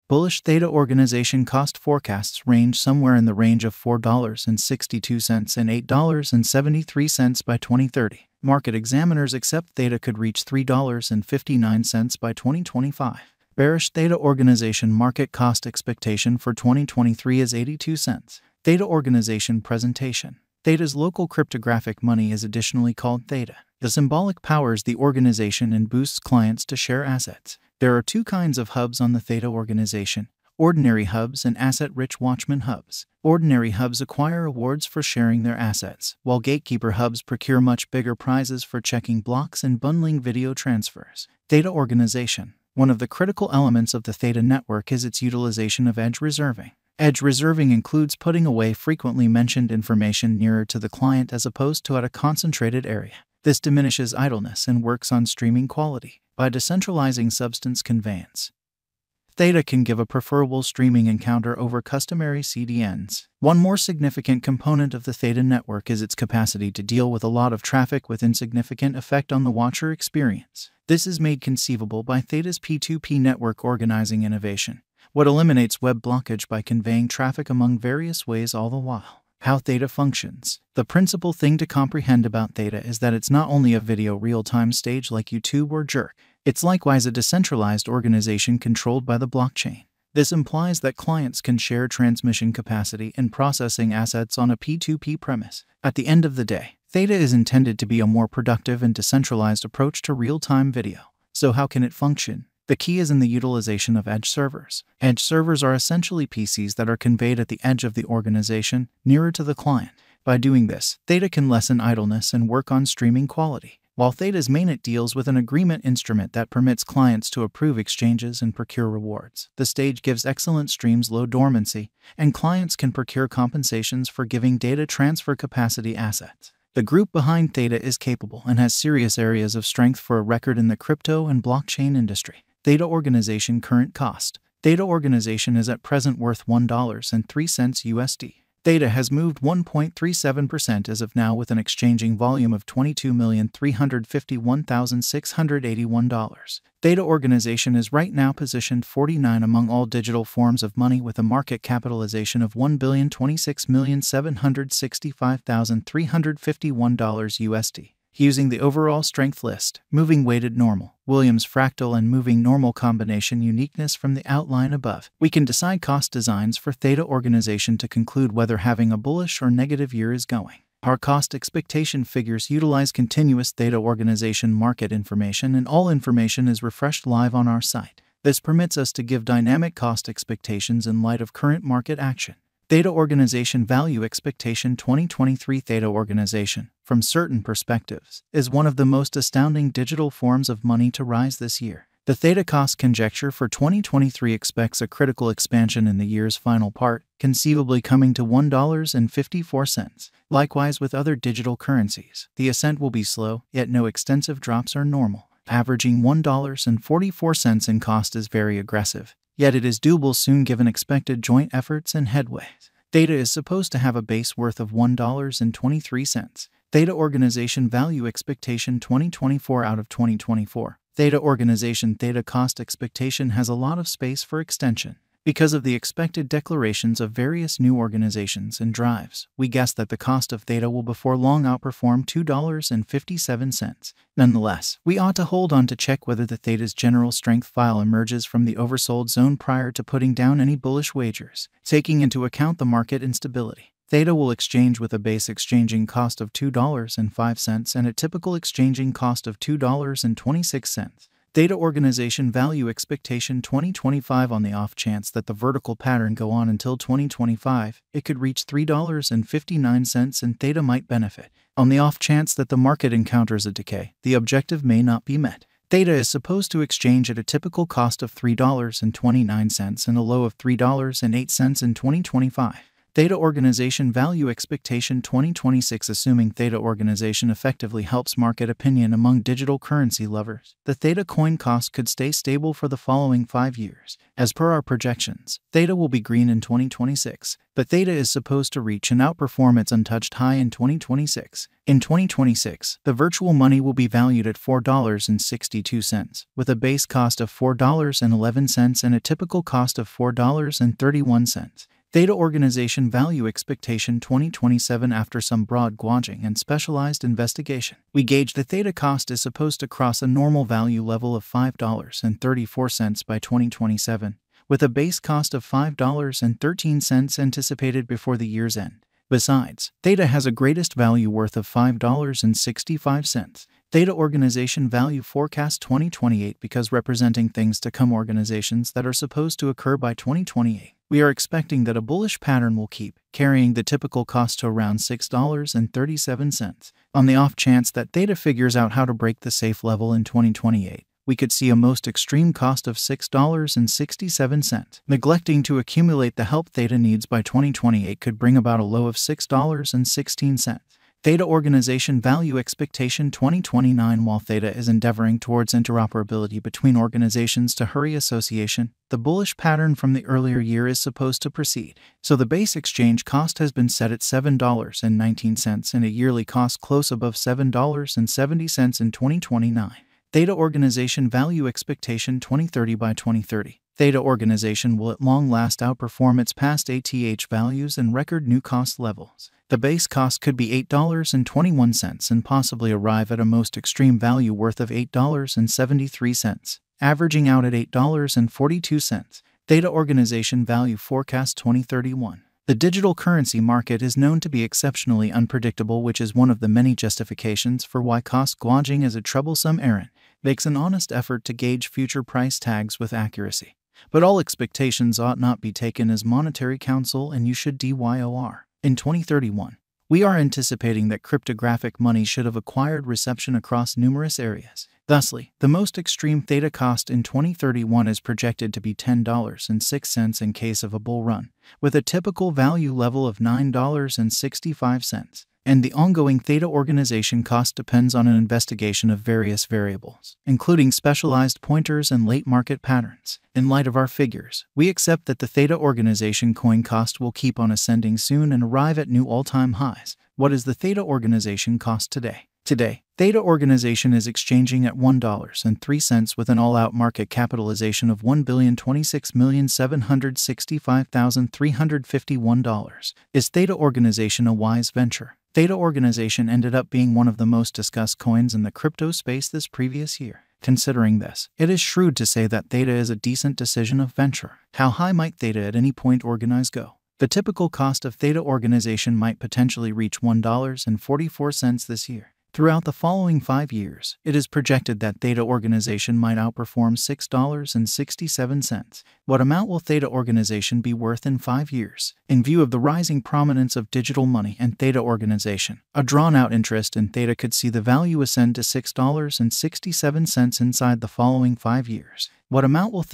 Bullish Theta Organization cost forecasts range somewhere in the range of $4.62 and $8.73 by 2030. Market examiners accept Theta could reach $3.59 by 2025. Bearish Theta Organization market cost expectation for 2023 is 82 cents. Theta Organization presentation. Theta's local cryptographic money is additionally called Theta. The symbolic powers the organization and boosts clients to share assets. There are two kinds of hubs on the Theta Organization: ordinary hubs and asset-rich watchman hubs. Ordinary hubs acquire awards for sharing their assets, while gatekeeper hubs procure much bigger prizes for checking blocks and bundling video transfers. Theta Organization. One of the critical elements of the Theta network is its utilization of edge reserving. Edge reserving includes putting away frequently mentioned information nearer to the client as opposed to at a concentrated area. This diminishes idleness and works on streaming quality. By decentralizing substance conveyance, Theta can give a preferable streaming encounter over customary CDNs. One more significant component of the Theta network is its capacity to deal with a lot of traffic with insignificant effect on the watcher experience. This is made conceivable by Theta's P2P network organizing innovation, what eliminates web blockage by conveying traffic among various ways all the while. How Theta functions. The principal thing to comprehend about Theta is that it's not only a video real-time stage like YouTube or Jerk, it's likewise a decentralized organization controlled by the blockchain. This implies that clients can share transmission capacity and processing assets on a P2P premise. At the end of the day, Theta is intended to be a more productive and decentralized approach to real-time video. So how can it function? The key is in the utilization of edge servers. Edge servers are essentially PCs that are conveyed at the edge of the organization, nearer to the client. By doing this, Theta can lessen idleness and work on streaming quality. While Theta's mainnet deals with an agreement instrument that permits clients to approve exchanges and procure rewards, the stage gives excellent streams low dormancy, and clients can procure compensations for giving data transfer capacity assets. The group behind Theta is capable and has serious areas of strength for a record in the crypto and blockchain industry. Theta Organization current cost. Theta Organization is at present worth $1.03 USD. Theta has moved 1.37% as of now with an exchanging volume of $22,351,681. Theta Organization is right now positioned 49 among all digital forms of money with a market capitalization of $1,026,765,351 USD. Using the overall strength list, moving weighted normal, Williams fractal and moving normal combination uniqueness from the outline above, we can decide cost designs for Theta Organization to conclude whether having a bullish or negative year is going. Our cost expectation figures utilize continuous Theta Organization market information, and all information is refreshed live on our site. This permits us to give dynamic cost expectations in light of current market action. Theta Organization value expectation 2023. Theta Organization, from certain perspectives, is one of the most astounding digital forms of money to rise this year. The Theta cost conjecture for 2023 expects a critical expansion in the year's final part, conceivably coming to $1.54. Likewise with other digital currencies, the ascent will be slow, yet no extensive drops are normal. Averaging $1.44 in cost is very aggressive, yet it is doable soon given expected joint efforts and headways. Theta is supposed to have a base worth of $1.23. Theta Organization value expectation 2024 out of 2024. Theta Organization Theta cost expectation has a lot of space for extension. Because of the expected declarations of various new organizations and drives, we guess that the cost of Theta will before long outperform $2.57. Nonetheless, we ought to hold on to check whether the Theta's general strength file emerges from the oversold zone prior to putting down any bullish wagers. Taking into account the market instability, Theta will exchange with a base exchanging cost of $2.05 and a typical exchanging cost of $2.26. Theta Organization value expectation 2025. On the off chance that the vertical pattern go on until 2025, it could reach $3.59 and Theta might benefit. On the off chance that the market encounters a decay, the objective may not be met. Theta is supposed to exchange at a typical cost of $3.29 and a low of $3.08 in 2025. Theta Organization Value Expectation 2026. Assuming Theta Organization effectively helps market opinion among digital currency lovers, the Theta coin cost could stay stable for the following 5 years. As per our projections, Theta will be green in 2026, but Theta is supposed to reach and outperform its untouched high in 2026. In 2026, the virtual money will be valued at $4.62, with a base cost of $4.11 and a typical cost of $4.31. Theta Organization Value Expectation 2027. After some broad gauging and specialized investigation, we gauge the Theta cost is supposed to cross a normal value level of $5.34 by 2027, with a base cost of $5.13 anticipated before the year's end. Besides, Theta has a greatest value worth of $5.65. Theta Organization Value Forecast 2028. Because representing things to come, organizations that are supposed to occur by 2028, we are expecting that a bullish pattern will keep carrying the typical cost to around $6.37. On the off chance that Theta figures out how to break the safe level in 2028, we could see a most extreme cost of $6.67. Neglecting to accumulate the help Theta needs by 2028 could bring about a low of $6.16. Theta Organization Value Expectation 2029. While Theta is endeavoring towards interoperability between organizations to hurry association, the bullish pattern from the earlier year is supposed to proceed, so the base exchange cost has been set at $7.19 and a yearly cost close above $7.70 in 2029. Theta Organization Value Expectation 2030. By 2030, Theta Organization will at long last outperform its past ATH values and record new cost levels. The base cost could be $8.21 and possibly arrive at a most extreme value worth of $8.73, averaging out at $8.42. Theta Organization Value Forecast 2031. The digital currency market is known to be exceptionally unpredictable, which is one of the many justifications for why cost gouging is a troublesome errand. Makes an honest effort to gauge future price tags with accuracy. But all expectations ought not be taken as monetary counsel, and you should DYOR. In 2031, we are anticipating that cryptographic money should have acquired reception across numerous areas. Thusly, the most extreme Theta cost in 2031 is projected to be $10.06 in case of a bull run, with a typical value level of $9.65. And the ongoing Theta Organization cost depends on an investigation of various variables, including specialized pointers and late market patterns. In light of our figures, we accept that the Theta Organization coin cost will keep on ascending soon and arrive at new all-time highs. What is the Theta Organization cost today? Today, Theta Organization is exchanging at $1.03 with an all-out market capitalization of $1,026,765,351. Is Theta Organization a wise venture? Theta Organization ended up being one of the most discussed coins in the crypto space this previous year. Considering this, it is shrewd to say that Theta is a decent decision of venture. How high might Theta at any point organize go? The typical cost of Theta Organization might potentially reach $1.44 this year. Throughout the following 5 years, it is projected that Theta Organization might outperform $6.67. What amount will Theta Organization be worth in 5 years? In view of the rising prominence of digital money and Theta Organization, a drawn-out interest in Theta could see the value ascend to $6.67 inside the following 5 years. What amount will Theta